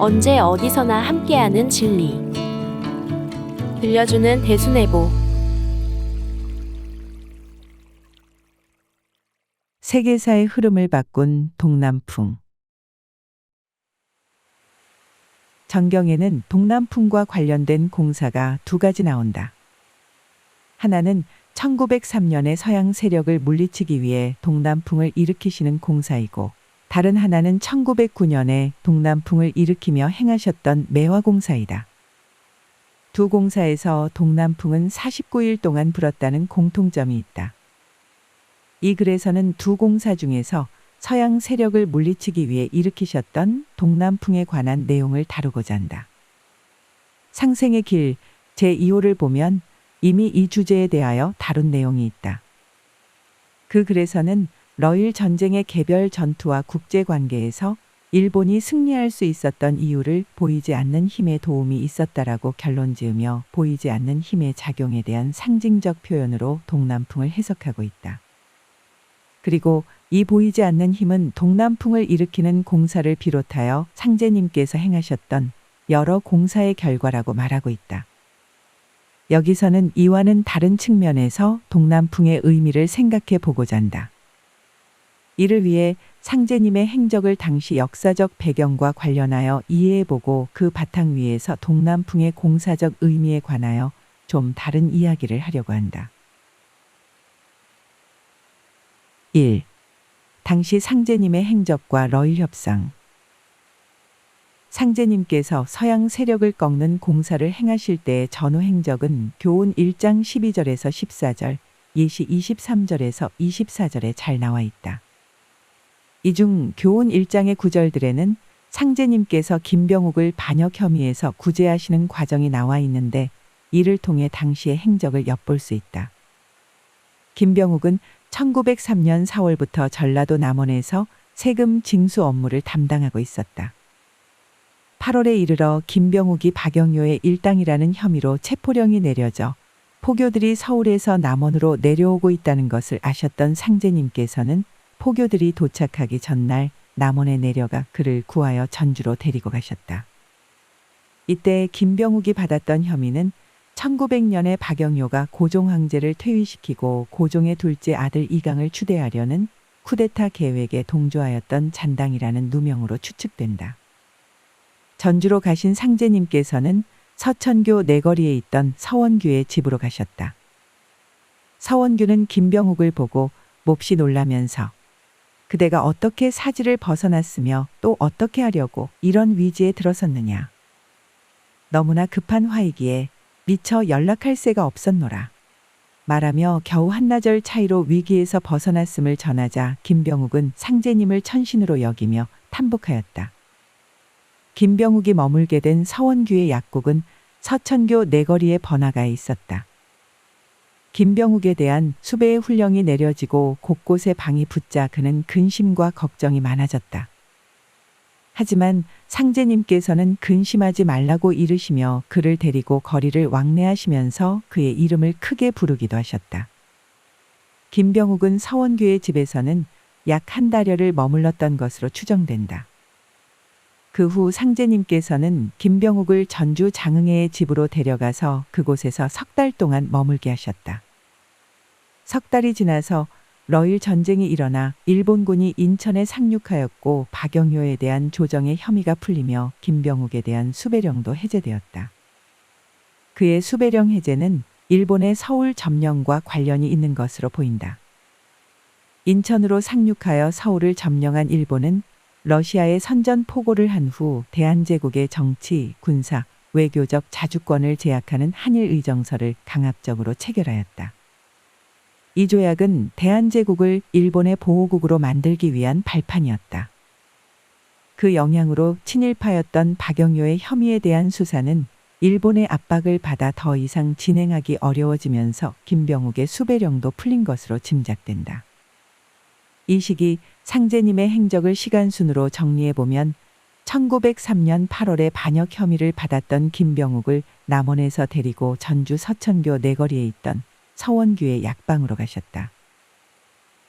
언제 어디서나 함께하는 진리. 들려주는 대수내보. 세계사의 흐름을 바꾼 동남풍. 전경에는 동남풍과 관련된 공사가 두 가지 나온다. 하나는 1903년에 서양 세력을 물리치기 위해 동남풍을 일으키시는 공사이고, 다른 하나는 1909년에 동남풍을 일으키며 행하셨던 매화공사이다. 두 공사에서 동남풍은 49일 동안 불었다는 공통점이 있다. 이 글에서는 두 공사 중에서 서양 세력을 물리치기 위해 일으키셨던 동남풍에 관한 내용을 다루고자 한다. 상생의 길 제2호를 보면 이미 이 주제에 대하여 다룬 내용이 있다. 그 글에서는 러일 전쟁의 개별 전투와 국제관계에서 일본이 승리할 수 있었던 이유를 보이지 않는 힘의 도움이 있었다라고 결론지으며, 보이지 않는 힘의 작용에 대한 상징적 표현으로 동남풍을 해석하고 있다. 그리고 이 보이지 않는 힘은 동남풍을 일으키는 공사를 비롯하여 상제님께서 행하셨던 여러 공사의 결과라고 말하고 있다. 여기서는 이와는 다른 측면에서 동남풍의 의미를 생각해 보고자 한다. 이를 위해 상제님의 행적을 당시 역사적 배경과 관련하여 이해해보고, 그 바탕 위에서 동남풍의 공사적 의미에 관하여 좀 다른 이야기를 하려고 한다. 1. 당시 상제님의 행적과 러일 협상. 상제님께서 서양 세력을 꺾는 공사를 행하실 때의 전후 행적은 교훈 1장 12절에서 14절, 예시 23절에서 24절에 잘 나와 있다. 이 중 교훈 1장의 구절들에는 상제님께서 김병욱을 반역 혐의에서 구제하시는 과정이 나와 있는데, 이를 통해 당시의 행적을 엿볼 수 있다. 김병욱은 1903년 4월부터 전라도 남원에서 세금 징수 업무를 담당하고 있었다. 8월에 이르러 김병욱이 박영효의 일당이라는 혐의로 체포령이 내려져 포교들이 서울에서 남원으로 내려오고 있다는 것을 아셨던 상제님께서는 포교들이 도착하기 전날 남원에 내려가 그를 구하여 전주로 데리고 가셨다. 이때 김병욱이 받았던 혐의는 1900년에 박영효가 고종 황제를 퇴위시키고 고종의 둘째 아들 이강을 추대하려는 쿠데타 계획에 동조하였던 잔당이라는 누명으로 추측된다. 전주로 가신 상제님께서는 서천교 내거리에 있던 서원규의 집으로 가셨다. 서원규는 김병욱을 보고 몹시 놀라면서 그대가 어떻게 사지를 벗어났으며 또 어떻게 하려고 이런 위지에 들어섰느냐. 너무나 급한 화이기에 미처 연락할 새가 없었노라. 말하며 겨우 한나절 차이로 위기에서 벗어났음을 전하자 김병욱은 상제님을 천신으로 여기며 탄복하였다. 김병욱이 머물게 된 서원규의 약국은 서천교 내거리의 번화가에 있었다. 김병욱에 대한 수배의 훈령이 내려지고 곳곳에 방이 붙자 그는 근심과 걱정이 많아졌다. 하지만 상제님께서는 근심하지 말라고 이르시며 그를 데리고 거리를 왕래하시면서 그의 이름을 크게 부르기도 하셨다. 김병욱은 서원규의 집에서는 약 한 달여를 머물렀던 것으로 추정된다. 그 후 상제님께서는 김병욱을 전주 장흥회의 집으로 데려가서 그곳에서 석 달 동안 머물게 하셨다. 석 달이 지나서 러일 전쟁이 일어나 일본군이 인천에 상륙하였고 박영효에 대한 조정의 혐의가 풀리며 김병욱에 대한 수배령도 해제되었다. 그의 수배령 해제는 일본의 서울 점령과 관련이 있는 것으로 보인다. 인천으로 상륙하여 서울을 점령한 일본은 러시아에 선전포고를 한 후 대한제국의 정치, 군사, 외교적 자주권을 제약하는 한일의정서를 강압적으로 체결하였다. 이 조약은 대한제국을 일본의 보호국으로 만들기 위한 발판이었다. 그 영향으로 친일파였던 박영효의 혐의에 대한 수사는 일본의 압박을 받아 더 이상 진행하기 어려워지면서 김병욱의 수배령도 풀린 것으로 짐작된다. 이 시기 상제님의 행적을 시간순으로 정리해보면 1903년 8월에 반역 혐의를 받았던 김병욱을 남원에서 데리고 전주 서천교 내거리에 있던 서원규의 약방으로 가셨다.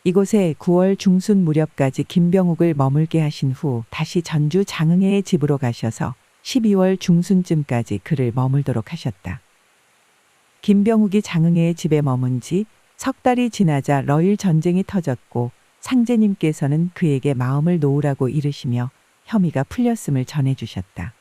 이곳에 9월 중순 무렵까지 김병욱을 머물게 하신 후 다시 전주 장흥회의 집으로 가셔서 12월 중순쯤까지 그를 머물도록 하셨다. 김병욱이 장흥의 집에 머문 지 석 달이 지나자 러일 전쟁이 터졌고 상제님께서는 그에게 마음을 놓으라고 이르시며 혐의가 풀렸음을 전해주셨다.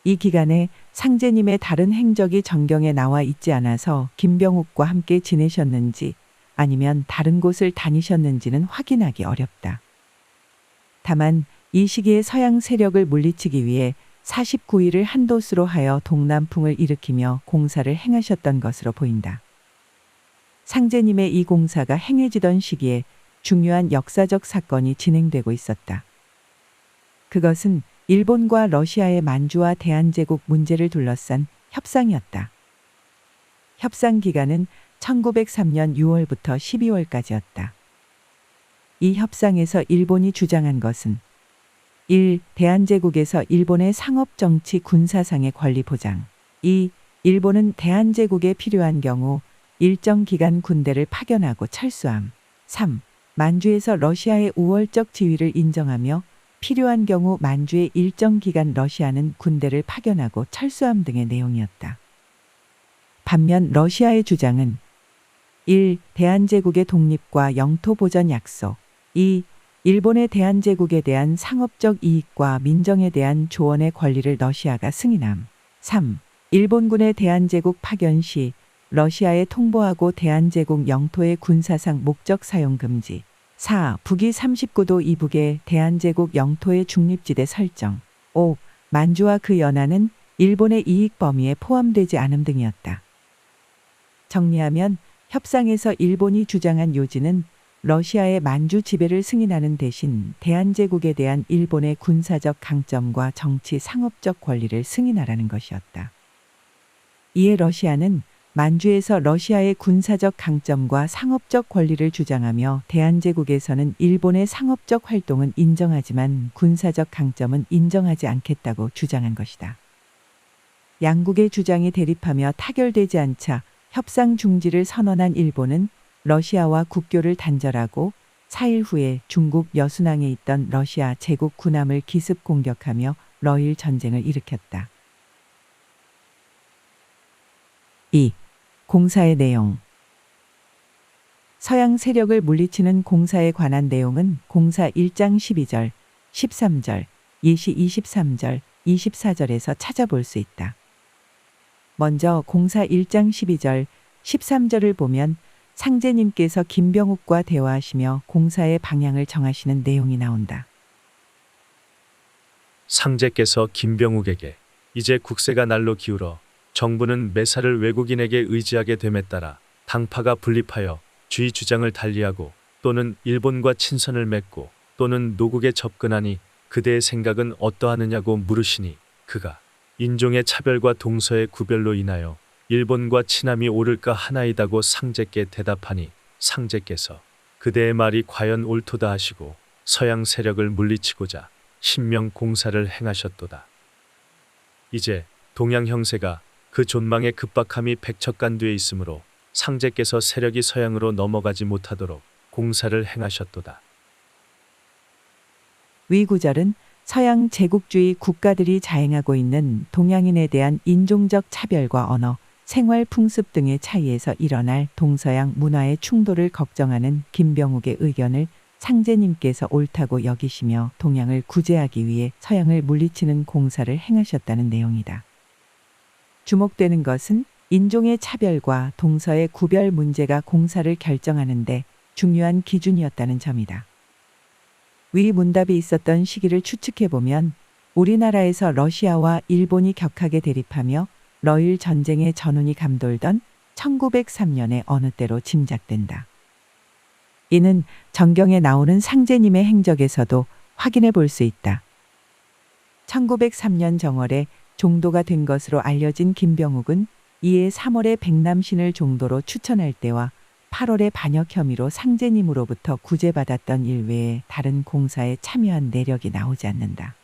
이 기간에 상제님의 다른 행적이 전경에 나와 있지 않아서 김병욱과 함께 지내셨는지 아니면 다른 곳을 다니셨는지는 확인하기 어렵다. 다만 이 시기에 서양 세력을 물리치기 위해 49일을 한도수로 하여 동남풍을 일으키며 공사를 행하셨던 것으로 보인다. 상제님의 이 공사가 행해지던 시기에 중요한 역사적 사건이 진행되고 있었다. 그것은 일본과 러시아의 만주와 대한제국 문제를 둘러싼 협상이었다. 협상 기간은 1903년 6월부터 12월까지였다. 이 협상에서 일본이 주장한 것은 1. 대한제국에서 일본의 상업 정치 군사상의 권리 보장. 2. 일본은 대한제국에 필요한 경우 일정 기간 군대를 파견하고 철수함. 3. 만주에서 러시아의 우월적 지위를 인정하며 필요한 경우 만주에 일정 기간 러시아는 군대를 파견하고 철수함 등의 내용이었다. 반면 러시아의 주장은 1. 대한제국의 독립과 영토 보전 약속. 2. 일본의 대한제국에 대한 상업적 이익과 민정에 대한 조언의 권리를 러시아가 승인함. 3. 일본군의 대한제국 파견 시 러시아에 통보하고 대한제국 영토의 군사상 목적 사용 금지. 4. 북위 39도 이북의 대한제국 영토의 중립지대 설정. 5. 만주와 그 연안은 일본의 이익 범위에 포함되지 않음 등이었다. 정리하면 협상에서 일본이 주장한 요지는 러시아의 만주 지배를 승인하는 대신 대한제국에 대한 일본의 군사적 강점과 정치 상업적 권리를 승인하라는 것이었다. 이에 러시아는 만주에서 러시아의 군사적 강점과 상업적 권리를 주장하며 대한제국에서는 일본의 상업적 활동은 인정하지만 군사적 강점은 인정하지 않겠다고 주장한 것이다. 양국의 주장이 대립하며 타결되지 않자 협상 중지를 선언한 일본은 러시아와 국교를 단절하고 4일 후에 중국 여순항에 있던 러시아 제국 군함을 기습 공격하며 러일 전쟁을 일으켰다. 2. 공사의 내용. 서양 세력을 물리치는 공사에 관한 내용은 공사 1장 12절, 13절, 예시 23절, 24절에서 찾아볼 수 있다. 먼저 공사 1장 12절, 13절을 보면 상제님께서 김병욱과 대화하시며 공사의 방향을 정하시는 내용이 나온다. 상제께서 김병욱에게 이제 국세가 날로 기울어 정부는 매사를 외국인에게 의지하게 됨에 따라 당파가 분립하여 주의 주장을 달리하고 또는 일본과 친선을 맺고 또는 노국에 접근하니 그대의 생각은 어떠하느냐고 물으시니 그가 인종의 차별과 동서의 구별로 인하여 일본과 친함이 옳을까 하나이다고 상제께 대답하니 상제께서 그대의 말이 과연 옳도다 하시고 서양 세력을 물리치고자 신명 공사를 행하셨도다. 이제 동양 형세가 그 존망의 급박함이 백척간두에 있으므로 상제께서 세력이 서양으로 넘어가지 못하도록 공사를 행하셨도다. 위 구절은 서양 제국주의 국가들이 자행하고 있는 동양인에 대한 인종적 차별과 언어, 생활 풍습 등의 차이에서 일어날 동서양 문화의 충돌을 걱정하는 김병욱의 의견을 상제님께서 옳다고 여기시며 동양을 구제하기 위해 서양을 물리치는 공사를 행하셨다는 내용이다. 주목되는 것은 인종의 차별과 동서의 구별 문제가 공사를 결정하는데 중요한 기준이었다는 점이다. 위 문답이 있었던 시기를 추측해보면 우리나라에서 러시아와 일본이 격하게 대립하며 러일 전쟁의 전운이 감돌던 1903년의 어느 때로 짐작된다. 이는 전경에 나오는 상제님의 행적에서도 확인해 볼 수 있다. 1903년 정월에 종도가 된 것으로 알려진 김병욱은 이에 3월에 백남신을 종도로 추천할 때와 8월에 반역 혐의로 상제님으로부터 구제받았던 일 외에 다른 공사에 참여한 내력이 나오지 않는다.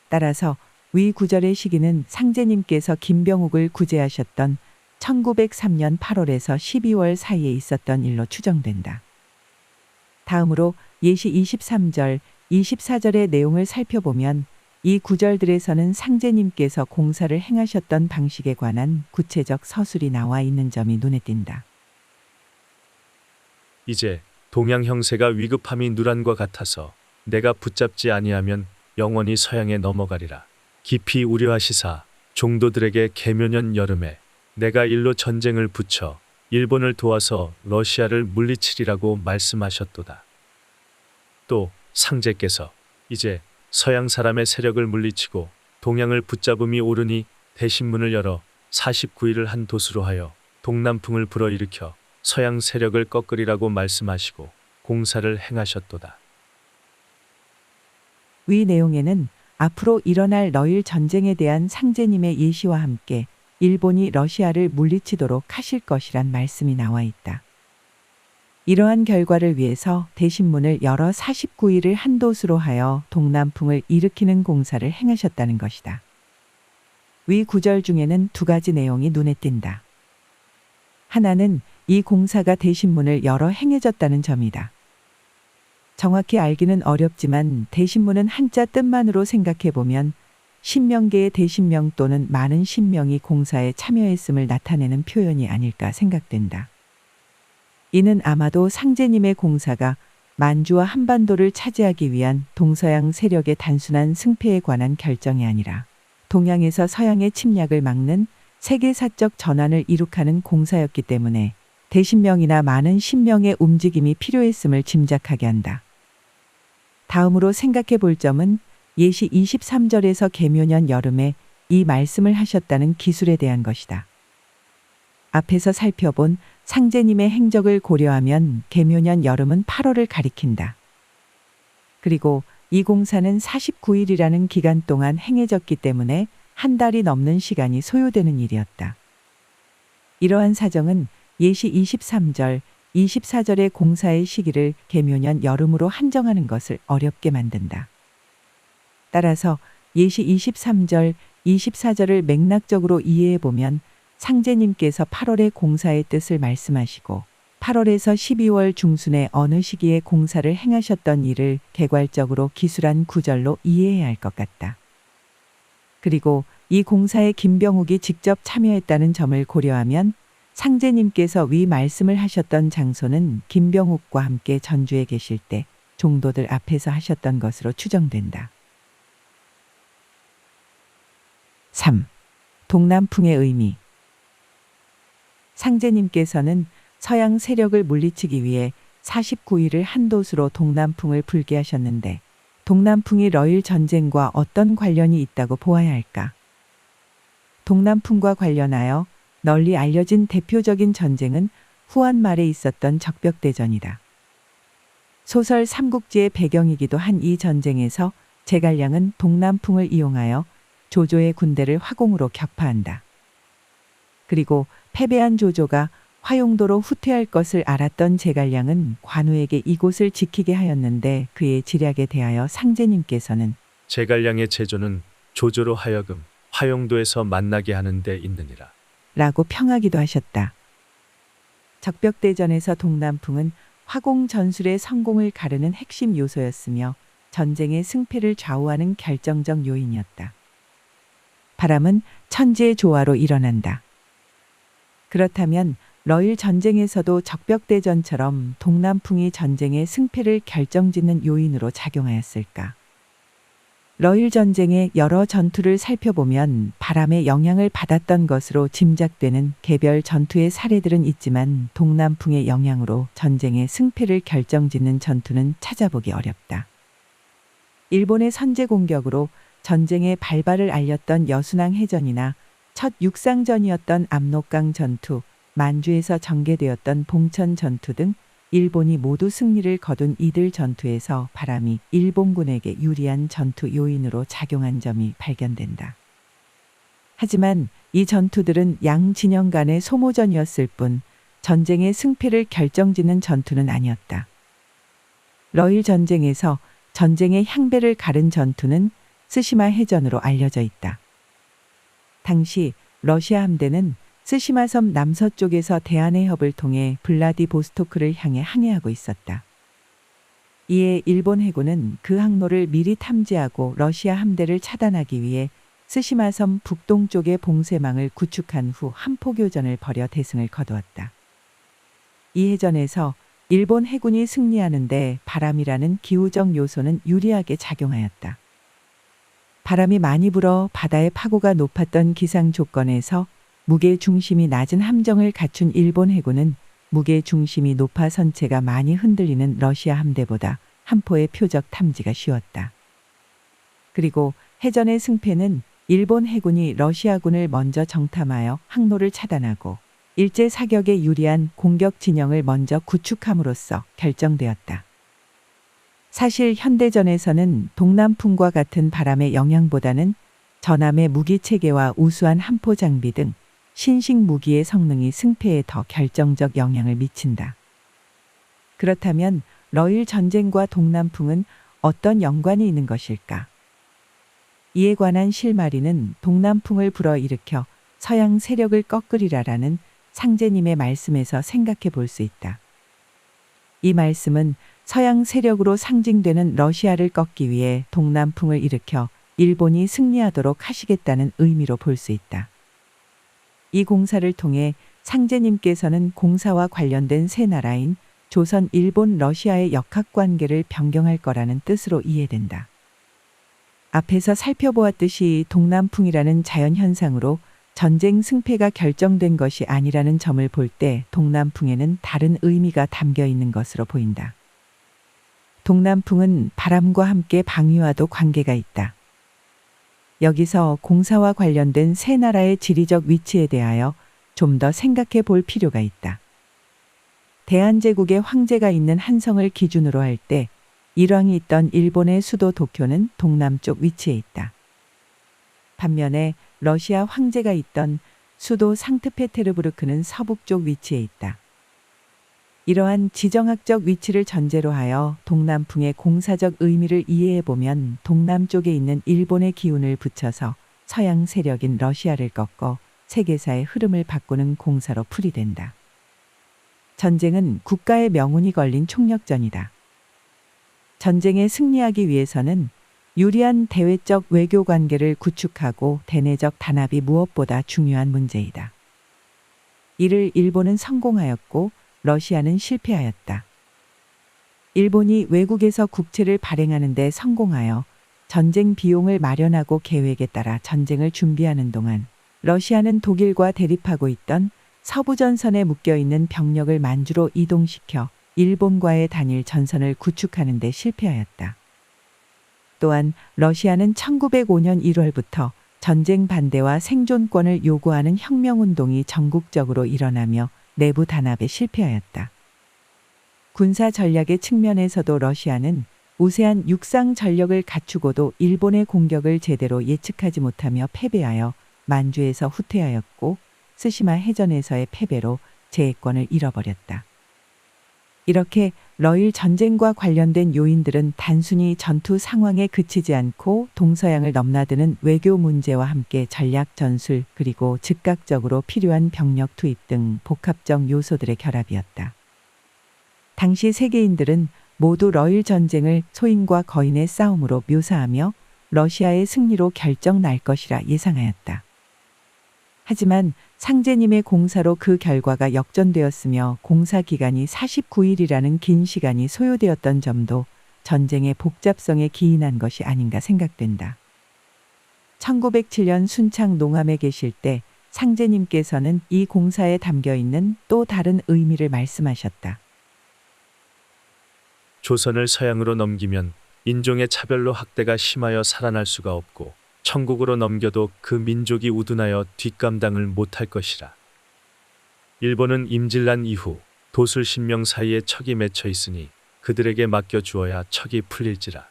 따라서 위 구절의 시기는 상제님께서 김병욱을 구제하셨던 1903년 8월에서 12월 사이에 있었던 일로 추정된다. 다음으로 예시 23절, 24절의 내용을 살펴보면 이 구절들에서는 상제님께서 공사를 행하셨던 방식에 관한 구체적 서술이 나와 있는 점이 눈에 띈다. 이제 동양 형세가 위급함이 누란과 같아서 내가 붙잡지 아니하면 영원히 서양에 넘어가리라. 깊이 우려하시사 종도들에게 계묘년 여름에 내가 일로 전쟁을 붙여 일본을 도와서 러시아를 물리치리라고 말씀하셨도다. 또 상제께서 이제 서양 사람의 세력을 물리치고 동양을 붙잡음이 오르니 대신문을 열어 49일을 한 도수로 하여 동남풍을 불어일으켜 서양 세력을 꺾으리라고 말씀하시고 공사를 행하셨도다. 위 내용에는 앞으로 일어날 러일 전쟁에 대한 상제님의 예시와 함께 일본이 러시아를 물리치도록 하실 것이란 말씀이 나와 있다. 이러한 결과를 위해서 대신문을 열어 49일을 한도수로 하여 동남풍을 일으키는 공사를 행하셨다는 것이다. 위 구절 중에는 두 가지 내용이 눈에 띈다. 하나는 이 공사가 대신문을 열어 행해졌다는 점이다. 정확히 알기는 어렵지만 대신문은 한자 뜻만으로 생각해보면 신명계의 대신명 또는 많은 신명이 공사에 참여했음을 나타내는 표현이 아닐까 생각된다. 이는 아마도 상제님의 공사가 만주와 한반도를 차지하기 위한 동서양 세력의 단순한 승패에 관한 결정이 아니라 동양에서 서양의 침략을 막는 세계사적 전환을 이룩하는 공사였기 때문에 대신명이나 많은 신명의 움직임이 필요했음을 짐작하게 한다. 다음으로 생각해 볼 점은 예시 23절에서 계묘년 여름에 이 말씀을 하셨다는 기술에 대한 것이다. 앞에서 살펴본 상제님의 행적을 고려하면 계묘년 여름은 8월을 가리킨다. 그리고 이 공사는 49일이라는 기간 동안 행해졌기 때문에 한 달이 넘는 시간이 소요되는 일이었다. 이러한 사정은 예시 23절, 24절의 공사의 시기를 계묘년 여름으로 한정하는 것을 어렵게 만든다. 따라서 예시 23절, 24절을 맥락적으로 이해해 보면 상제님께서 8월의 공사의 뜻을 말씀하시고 8월에서 12월 중순의 어느 시기에 공사를 행하셨던 일을 개괄적으로 기술한 구절로 이해해야 할 것 같다. 그리고 이 공사에 김병욱이 직접 참여했다는 점을 고려하면 상제님께서 위 말씀을 하셨던 장소는 김병욱과 함께 전주에 계실 때 종도들 앞에서 하셨던 것으로 추정된다. 3. 동남풍의 의미. 상제님께서는 서양 세력을 물리치기 위해 49일을 한도수로 동남풍을 불게 하셨는데 동남풍이 러일 전쟁과 어떤 관련이 있다고 보아야 할까? 동남풍과 관련하여 널리 알려진 대표적인 전쟁은 후한 말에 있었던 적벽대전이다. 소설 삼국지의 배경이기도 한 이 전쟁에서 제갈량은 동남풍을 이용하여 조조의 군대를 화공으로 격파한다. 그리고 패배한 조조가 화용도로 후퇴할 것을 알았던 제갈량은 관우에게 이곳을 지키게 하였는데 그의 지략에 대하여 상제님께서는 제갈량의 제조는 조조로 하여금 화용도에서 만나게 하는 데 있느니라. 라고 평하기도 하셨다. 적벽대전에서 동남풍은 화공 전술의 성공을 가르는 핵심 요소였으며 전쟁의 승패를 좌우하는 결정적 요인이었다. 바람은 천지의 조화로 일어난다. 그렇다면 러일 전쟁에서도 적벽대전처럼 동남풍이 전쟁의 승패를 결정짓는 요인으로 작용하였을까? 러일 전쟁의 여러 전투를 살펴보면 바람의 영향을 받았던 것으로 짐작되는 개별 전투의 사례들은 있지만 동남풍의 영향으로 전쟁의 승패를 결정짓는 전투는 찾아보기 어렵다. 일본의 선제 공격으로 전쟁의 발발을 알렸던 여순항 해전이나 첫 육상전이었던 압록강 전투, 만주에서 전개되었던 봉천 전투 등 일본이 모두 승리를 거둔 이들 전투에서 바람이 일본군에게 유리한 전투 요인으로 작용한 점이 발견된다. 하지만 이 전투들은 양 진영 간의 소모전이었을 뿐 전쟁의 승패를 결정짓는 전투는 아니었다. 러일 전쟁에서 전쟁의 향배를 가른 전투는 스시마 해전으로 알려져 있다. 당시 러시아 함대는 스시마 섬 남서쪽에서 대한해협을 통해 블라디보스토크를 향해 항해하고 있었다. 이에 일본 해군은 그 항로를 미리 탐지하고 러시아 함대를 차단하기 위해 스시마섬 북동쪽에 봉쇄망을 구축한 후 한포교전을 벌여 대승을 거두었다. 이 해전에서 일본 해군이 승리하는데 바람이라는 기후적 요소는 유리하게 작용하였다. 바람이 많이 불어 바다의 파고가 높았던 기상 조건에서 무게 중심이 낮은 함정을 갖춘 일본 해군은 무게 중심이 높아 선체가 많이 흔들리는 러시아 함대보다 함포의 표적 탐지가 쉬웠다. 그리고 해전의 승패는 일본 해군이 러시아군을 먼저 정탐하여 항로를 차단하고 일제 사격에 유리한 공격 진영을 먼저 구축함으로써 결정되었다. 사실 현대전에서는 동남풍과 같은 바람의 영향보다는 전함의 무기 체계와 우수한 함포 장비 등 신식 무기의 성능이 승패에 더 결정적 영향을 미친다. 그렇다면 러일 전쟁과 동남풍은 어떤 연관이 있는 것일까? 이에 관한 실마리는 동남풍을 불어일으켜 서양 세력을 꺾으리라라는 상제님의 말씀에서 생각해 볼 수 있다. 이 말씀은 서양 세력으로 상징되는 러시아를 꺾기 위해 동남풍을 일으켜 일본이 승리하도록 하시겠다는 의미로 볼 수 있다. 이 공사를 통해 상제님께서는 공사와 관련된 세 나라인 조선, 일본, 러시아의 역학관계를 변경할 거라는 뜻으로 이해된다. 앞에서 살펴보았듯이 동남풍이라는 자연현상으로 전쟁 승패가 결정된 것이 아니라는 점을 볼 때 동남풍에는 다른 의미가 담겨 있는 것으로 보인다. 동남풍은 바람과 함께 방위와도 관계가 있다. 여기서 공사와 관련된 세 나라의 지리적 위치에 대하여 좀 더 생각해 볼 필요가 있다. 대한제국의 황제가 있는 한성을 기준으로 할 때 일왕이 있던 일본의 수도 도쿄는 동남쪽 위치에 있다. 반면에 러시아 황제가 있던 수도 상트페테르부르크는 서북쪽 위치에 있다. 이러한 지정학적 위치를 전제로 하여 동남풍의 공사적 의미를 이해해 보면 동남쪽에 있는 일본의 기운을 붙여서 서양 세력인 러시아를 꺾어 세계사의 흐름을 바꾸는 공사로 풀이된다. 전쟁은 국가의 명운이 걸린 총력전이다. 전쟁에 승리하기 위해서는 유리한 대외적 외교 관계를 구축하고 대내적 단합이 무엇보다 중요한 문제이다. 이를 일본은 성공하였고 러시아는 실패하였다. 일본이 외국에서 국채를 발행하는 데 성공하여 전쟁 비용을 마련하고 계획에 따라 전쟁을 준비하는 동안 러시아는 독일과 대립하고 있던 서부 전선에 묶여있는 병력을 만주로 이동시켜 일본과의 단일 전선을 구축하는 데 실패하였다. 또한 러시아는 1905년 1월부터 전쟁 반대와 생존권을 요구하는 혁명운동이 전국적으로 일어나며 내부 단합에 실패하였다. 군사 전략의 측면에서도 러시아는 우세한 육상 전력을 갖추고도 일본의 공격을 제대로 예측하지 못하며 패배하여 만주에서 후퇴하였고 스시마 해전에서의 패배로 제해권을 잃어버렸다. 이렇게 러일 전쟁과 관련된 요인들은 단순히 전투 상황에 그치지 않고 동서양을 넘나드는 외교 문제와 함께 전략 전술 그리고 즉각적으로 필요한 병력 투입 등 복합적 요소들의 결합이었다. 당시 세계인들은 모두 러일 전쟁을 소인과 거인의 싸움으로 묘사하며 러시아의 승리로 결정 날 것이라 예상하였다. 하지만 상제님의 공사로 그 결과가 역전되었으며 공사 기간이 49일이라는 긴 시간이 소요되었던 점도 전쟁의 복잡성에 기인한 것이 아닌가 생각된다. 1907년 순창 농함에 계실 때 상제님께서는 이 공사에 담겨 있는 또 다른 의미를 말씀하셨다. 조선을 서양으로 넘기면 인종의 차별로 학대가 심하여 살아날 수가 없고 천국으로 넘겨도 그 민족이 우둔하여 뒷감당을 못할 것이라. 일본은 임진란 이후 도술 신명 사이에 척이 맺혀 있으니 그들에게 맡겨 주어야 척이 풀릴지라.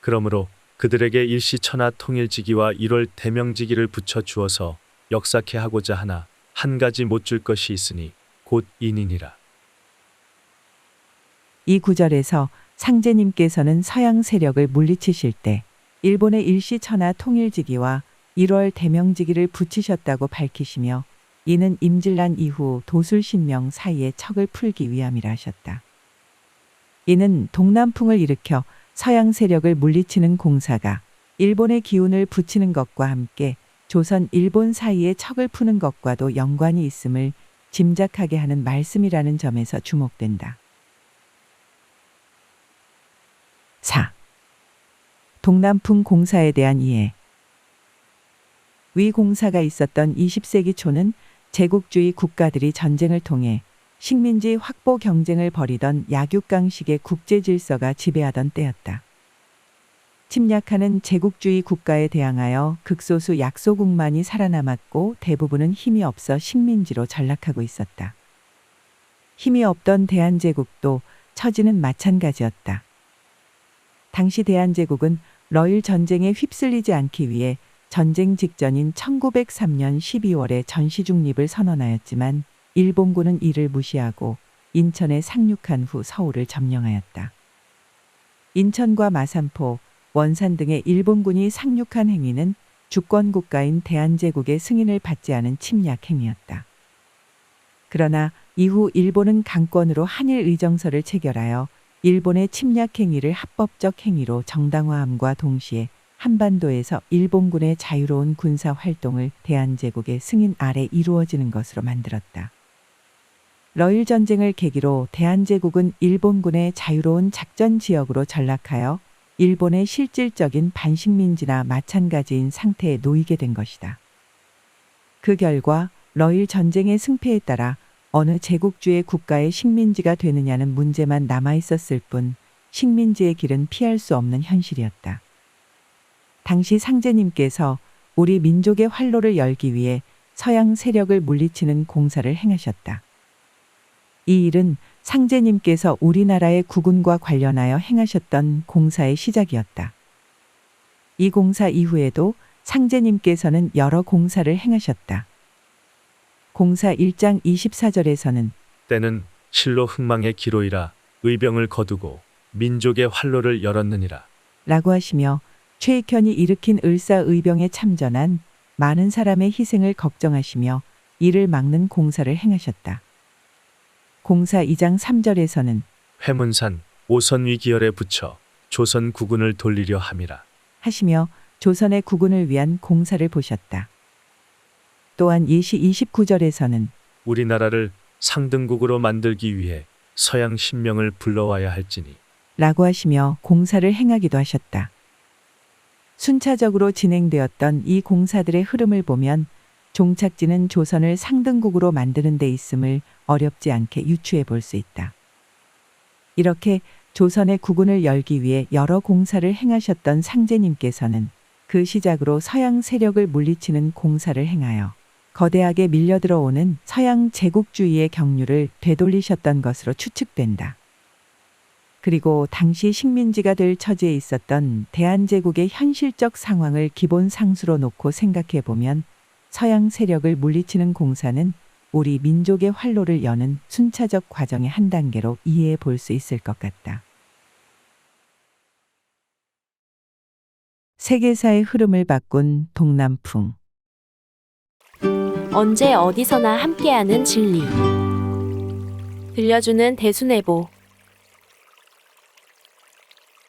그러므로 그들에게 일시천하 통일지기와 1월 대명지기를 붙여 주어서 역사케 하고자 하나 한 가지 못 줄 것이 있으니 곧 인인이라. 이 구절에서 상제님께서는 서양 세력을 물리치실 때 일본의 일시천하 통일지기와 1월 대명지기를 붙이셨다고 밝히시며 이는 임진란 이후 도술신명 사이의 척을 풀기 위함이라 하셨다. 이는 동남풍을 일으켜 서양 세력을 물리치는 공사가 일본의 기운을 붙이는 것과 함께 조선, 일본 사이의 척을 푸는 것과도 연관이 있음을 짐작하게 하는 말씀이라는 점에서 주목된다. 4. 동남풍 공사에 대한 이해. 위 공사가 있었던 20세기 초는 제국주의 국가들이 전쟁을 통해 식민지 확보 경쟁을 벌이던 약육강식의 국제 질서가 지배하던 때였다. 침략하는 제국주의 국가에 대항하여 극소수 약소국만이 살아남았고 대부분은 힘이 없어 식민지로 전락하고 있었다. 힘이 없던 대한제국도 처지는 마찬가지였다. 당시 대한제국은 러일 전쟁에 휩쓸리지 않기 위해 전쟁 직전인 1903년 12월에 전시 중립을 선언하였지만 일본군은 이를 무시하고 인천에 상륙한 후 서울을 점령하였다. 인천과 마산포, 원산 등의 일본군이 상륙한 행위는 주권국가인 대한제국의 승인을 받지 않은 침략 행위였다. 그러나 이후 일본은 강권으로 한일 의정서를 체결하여 일본의 침략 행위를 합법적 행위로 정당화함과 동시에 한반도에서 일본군의 자유로운 군사 활동을 대한제국의 승인 아래 이루어지는 것으로 만들었다. 러일 전쟁을 계기로 대한제국은 일본군의 자유로운 작전 지역으로 전락하여 일본의 실질적인 반식민지나 마찬가지인 상태에 놓이게 된 것이다. 그 결과 러일 전쟁의 승패에 따라 어느 제국주의 국가의 식민지가 되느냐는 문제만 남아있었을 뿐 식민지의 길은 피할 수 없는 현실이었다. 당시 상제님께서 우리 민족의 활로를 열기 위해 서양 세력을 물리치는 공사를 행하셨다. 이 일은 상제님께서 우리나라의 국운과 관련하여 행하셨던 공사의 시작이었다. 이 공사 이후에도 상제님께서는 여러 공사를 행하셨다. 공사 1장 24절에서는 때는 실로 흥망의 기로이라 의병을 거두고 민족의 활로를 열었느니라. 라고 하시며 최익현이 일으킨 을사의병에 참전한 많은 사람의 희생을 걱정하시며 이를 막는 공사를 행하셨다. 공사 2장 3절에서는 회문산 오선위 기열에 붙여 조선 국운을 돌리려 함이라. 하시며 조선의 국운을 위한 공사를 보셨다. 또한 예시 29절에서는 우리나라를 상등국으로 만들기 위해 서양 신명을 불러와야 할지니. 라고 하시며 공사를 행하기도 하셨다. 순차적으로 진행되었던 이 공사들의 흐름을 보면 종착지는 조선을 상등국으로 만드는 데 있음을 어렵지 않게 유추해 볼 수 있다. 이렇게 조선의 국운을 열기 위해 여러 공사를 행하셨던 상제님께서는 그 시작으로 서양 세력을 물리치는 공사를 행하여 거대하게 밀려들어오는 서양 제국주의의 경륜을 되돌리셨던 것으로 추측된다. 그리고 당시 식민지가 될 처지에 있었던 대한제국의 현실적 상황을 기본 상수로 놓고 생각해 보면 서양 세력을 물리치는 공사는 우리 민족의 활로를 여는 순차적 과정의 한 단계로 이해해 볼 수 있을 것 같다. 세계사의 흐름을 바꾼 동남풍. 언제 어디서나 함께하는 진리. 들려주는 대순애보.